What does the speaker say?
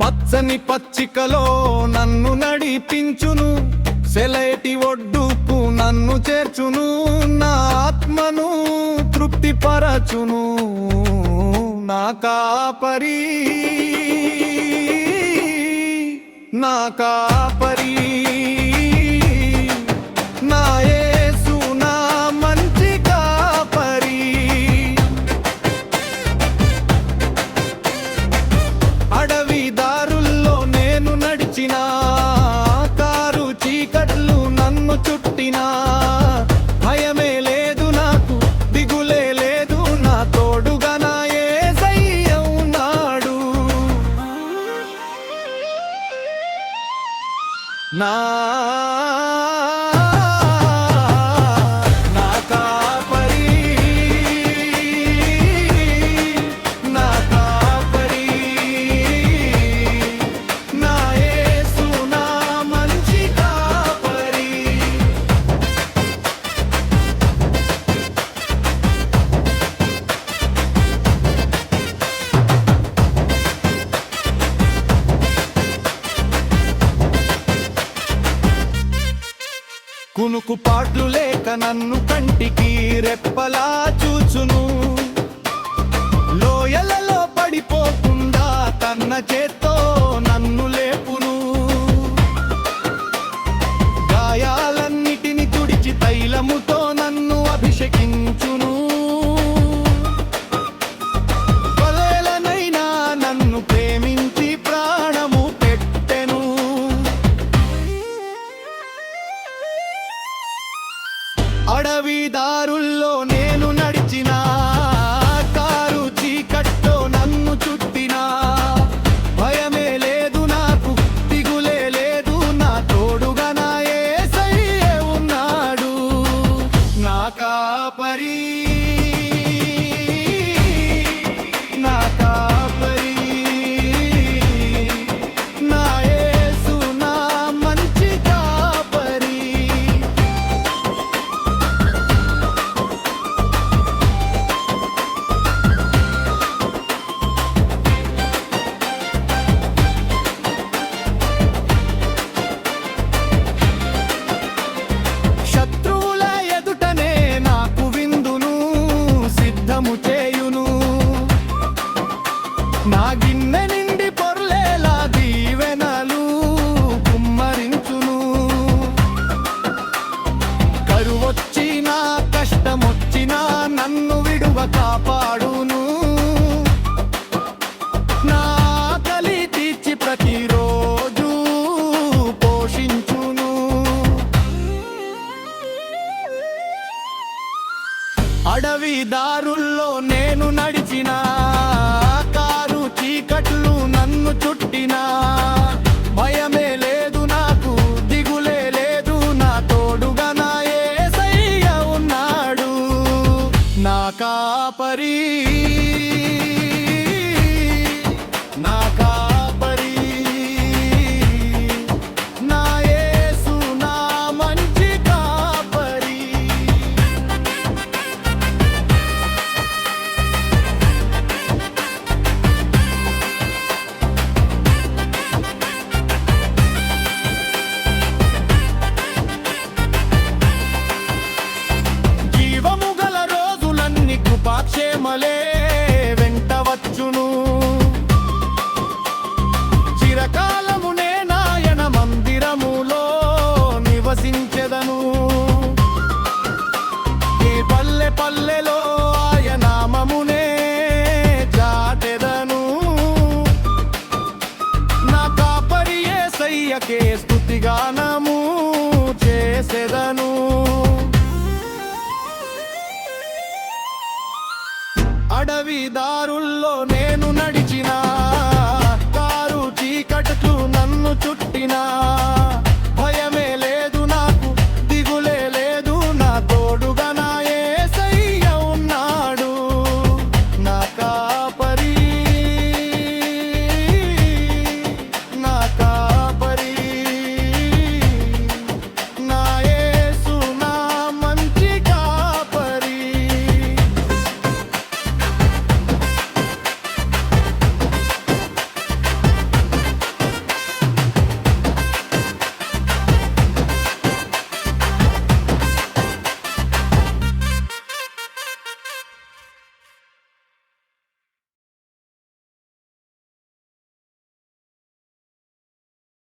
పచ్చని పచ్చికలో నన్ను నడిపించును, సెలైటి ఒడ్డుకు నన్ను చేర్చును, నా ఆత్మను తృప్తిపరచును. నా కాపరి, నా కాపరి, నా యేసు నా మంచి కాపరి. అడవి దారుల్లో నేను నడిచినా, కారు చీకట్లు నన్ను చుట్టినా, భయమే లేదు నాకు, దిగులే లేదు, నా తోడుగా నా యేసయ్య ఉన్నాడు. నా కాపరి, నా కాపరి, నా యేసు నా మంచి కాపరి. కునుకు పాట్లు లేక నన్ను కంటికి రెప్పలా చూచును, లోయలలో పడిపోకుండా తన్న చేత్తో నన్ను లేపును. గాయాలన్నిటిని తుడిచి తైలముతో నన్ను అభిషేకించును. కొలెలనైనా నన్ను ప్రేమించి ప్రాణము పెట్టెను. అడవి దారుల్లో నేను నడిచినా, కారు చీకట్లో నన్ను చుట్టినా, భయమే లేదు నాకు, దిగులే లేదు, నా తోడుగా నా యేసయ్య ఉన్నాడు. నా కాపరి, నా కాపరి, నా యేసు నా మంచి కాపరి. శత్రువుల ఎదుటనే నాకు విందును సిద్ధము చేయును, నా గిన్నెని